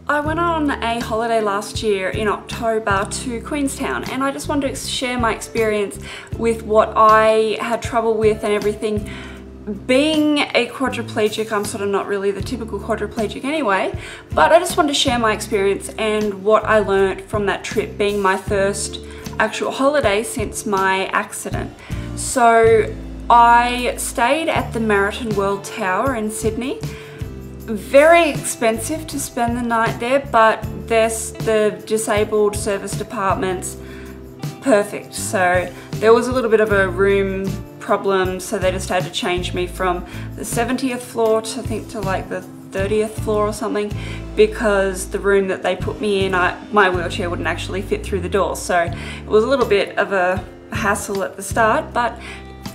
I went on a holiday last year in October to Queenstown, and I just wanted to share my experience with what I had trouble with and everything. Being a quadriplegic, I'm sort of not really the typical quadriplegic anyway, but I just wanted to share my experience and what I learned from that trip, being my first actual holiday since my accident. So I stayed at the Marathon World Tower in Sydney. Very expensive to spend the night there, but the disabled service department's perfect. So there was a little bit of a room problem, so they just had to change me from the 70th floor to I think to like the 30th floor or something, because the room that they put me in, my wheelchair wouldn't actually fit through the door. So it was a little bit of a hassle at the start, but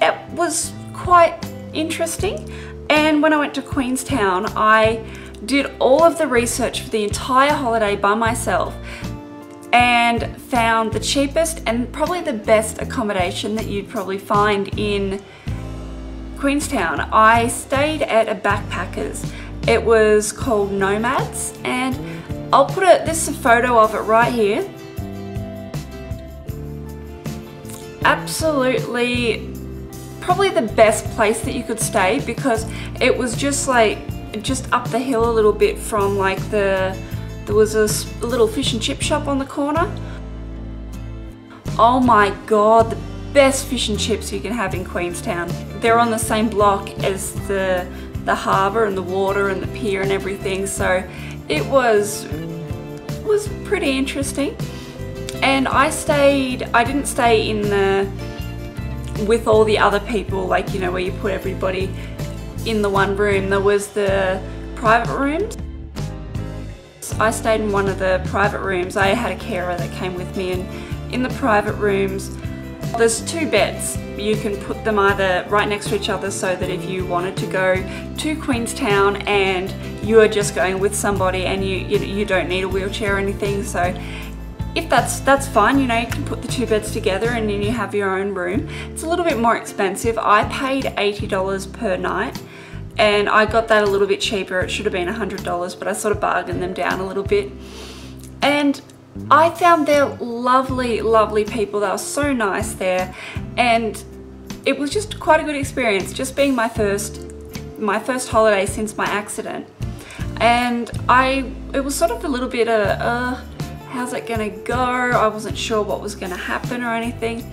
it was quite interesting. And when I went to Queenstown, I did all of the research for the entire holiday by myself and found the cheapest and probably the best accommodation that you'd probably find in Queenstown. I stayed at a backpackers. It was called Nomads, and I'll put this is a photo of it right here. Absolutely probably the best place that you could stay, because it was just up the hill a little bit from like there was a little fish and chip shop on the corner. Oh my god, the best fish and chips you can have in Queenstown. They're on the same block as the harbour and the water and the pier and everything, so it was pretty interesting. And I didn't stay with all the other people, like, you know, where you put everybody in the one room. There was the private rooms. I stayed in one of the private rooms. I had a carer that came with me, and in the private rooms there's two beds. You can put them either right next to each other, so that if you wanted to go to Queenstown and you are just going with somebody and you don't need a wheelchair or anything, so if that's fine, you know, you can put the two beds together and then you have your own room. It's a little bit more expensive. I paid $80 per night, and I got that a little bit cheaper. It should have been $100, but I sort of bargained them down a little bit. And I found they're lovely, lovely people. They were so nice there, and it was just quite a good experience, just being my first holiday since my accident. And it was sort of a little bit of how's it gonna go? I wasn't sure what was gonna happen or anything.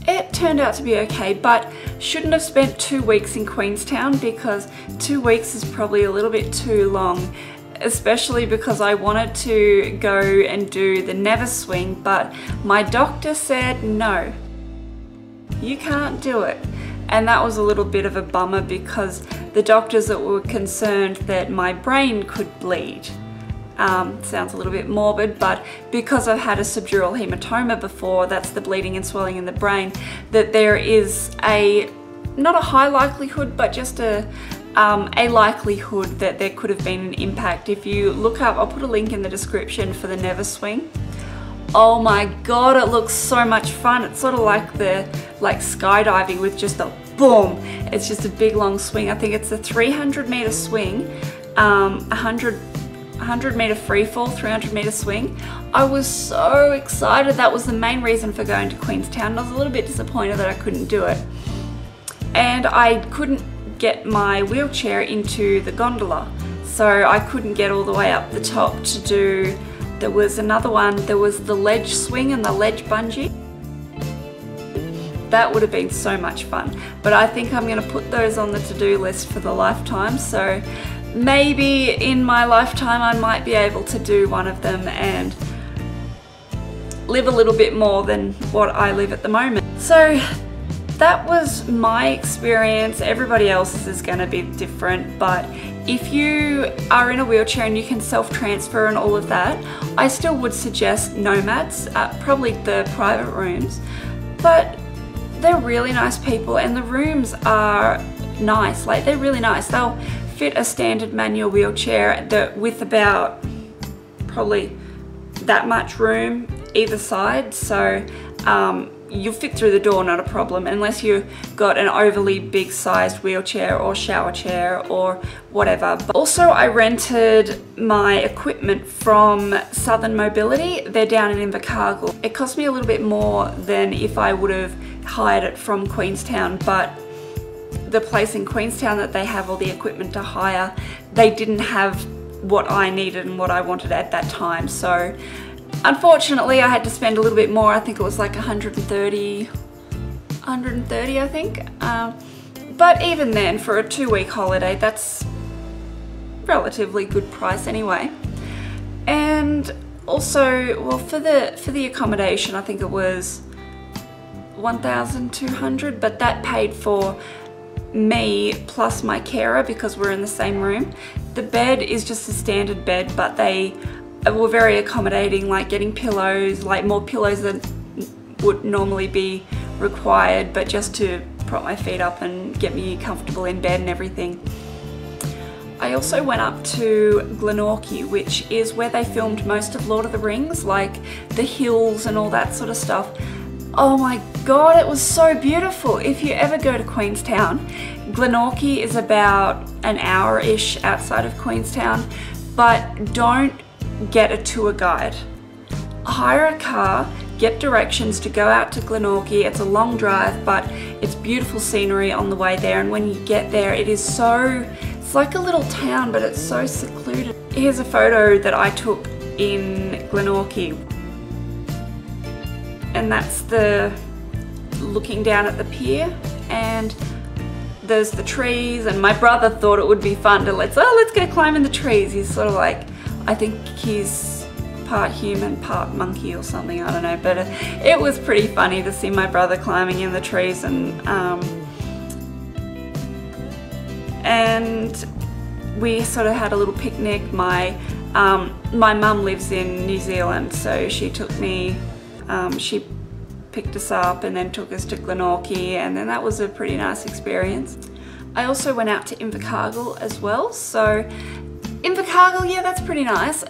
It turned out to be okay, but shouldn't have spent 2 weeks in Queenstown, because 2 weeks is probably a little bit too long, especially because I wanted to go and do the Never Swing, but my doctor said no, you can't do it. And that was a little bit of a bummer, because the doctors that were concerned that my brain could bleed. Sounds a little bit morbid, but because I've had a subdural hematoma before, that's the bleeding and swelling in the brain, that there is not a high likelihood, but just a likelihood that there could have been an impact. If you look up, I'll put a link in the description for the Never Swing. Oh my god, it looks so much fun. It's sort of like skydiving with just a boom. It's just a big long swing. I think it's a 300-meter swing, 100-meter free fall, 300-meter swing. I was so excited. That was the main reason for going to Queenstown. I was a little bit disappointed that I couldn't do it. And I couldn't get my wheelchair into the gondola, so I couldn't get all the way up the top to do. There was another one, there was the ledge swing and the ledge bungee. That would have been so much fun, but I think I'm going to put those on the to-do list for the lifetime, so maybe in my lifetime I might be able to do one of them and live a little bit more than what I live at the moment. So that was my experience. Everybody else's is going to be different, but if you are in a wheelchair and you can self-transfer and all of that, I still would suggest Nomads, probably the private rooms, but they're really nice people and the rooms are nice, like they're really nice. They'll fit a standard manual wheelchair with about probably that much room either side, so you'll fit through the door, not a problem, unless you've got an overly big sized wheelchair or shower chair or whatever. But also I rented my equipment from Southern Mobility. They're down in Invercargill. It cost me a little bit more than if I would have hired it from Queenstown, but the place in Queenstown that they have all the equipment to hire, they didn't have what I needed and what I wanted at that time. So unfortunately I had to spend a little bit more. I think it was like 130 I think. But even then, for a 2-week holiday, that's relatively good price anyway. And also, well, for the accommodation, I think it was 1,200, but that paid for me plus my carer because we're in the same room. The bed is just a standard bed, but they were very accommodating, like getting pillows, like more pillows than would normally be required, but just to prop my feet up and get me comfortable in bed and everything. I also went up to Glenorchy, which is where they filmed most of Lord of the Rings, like the hills and all that sort of stuff. Oh my god, it was so beautiful. If you ever go to Queenstown, Glenorchy is about an hour-ish outside of Queenstown, but don't get a tour guide. Hire a car, get directions to go out to Glenorchy. It's a long drive, but it's beautiful scenery on the way there, and when you get there, it's like a little town, but it's so secluded. Here's a photo that I took in Glenorchy. And that's the looking down at the pier, and there's the trees, and my brother thought it would be fun to let's go climb in the trees. He's sort of like, I think he's part human, part monkey or something, I don't know, but it was pretty funny to see my brother climbing in the trees. And we sort of had a little picnic. My mum lives in New Zealand, so she took me, she picked us up and then took us to Glenorchy, and then that was a pretty nice experience. I also went out to Invercargill as well. So Invercargill, yeah, that's pretty nice.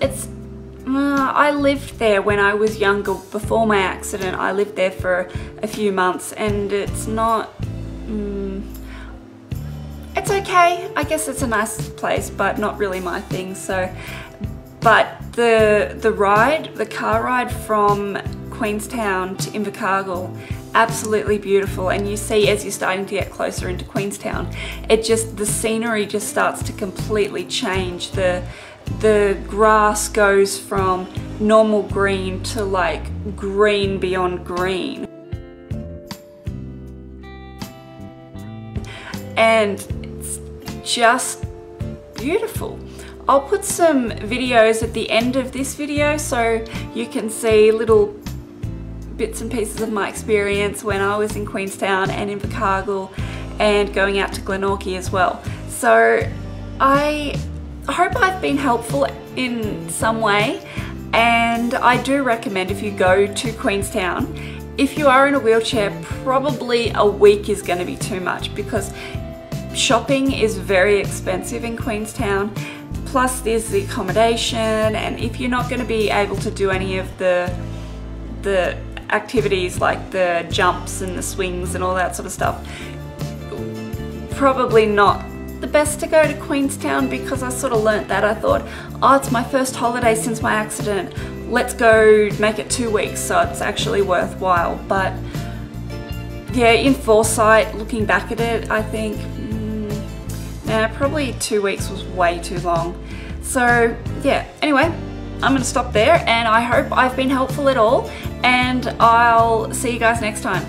I lived there when I was younger, before my accident. I lived there for a few months, and it's not, it's okay. I guess it's a nice place, but not really my thing. So, but the car ride from Queenstown to Invercargill, absolutely beautiful. And you see, as you're starting to get closer into Queenstown, the scenery just starts to completely change. The grass goes from normal green to like green beyond green. And it's just beautiful. I'll put some videos at the end of this video so you can see little bits and pieces of my experience when I was in Queenstown and Invercargill and going out to Glenorchy as well. So I hope I've been helpful in some way, and I do recommend, if you go to Queenstown, if you are in a wheelchair, probably a week is going to be too much because shopping is very expensive in Queenstown. Plus there's the accommodation, and if you're not going to be able to do any of the activities like the jumps and the swings and all that sort of stuff, probably not the best to go to Queenstown, because I sort of learnt that. I thought, oh, it's my first holiday since my accident, let's go make it 2 weeks so it's actually worthwhile. But yeah, in foresight, looking back at it, I think probably 2 weeks was way too long. So yeah, anyway, I'm gonna stop there, and I hope I've been helpful at all, and I'll see you guys next time.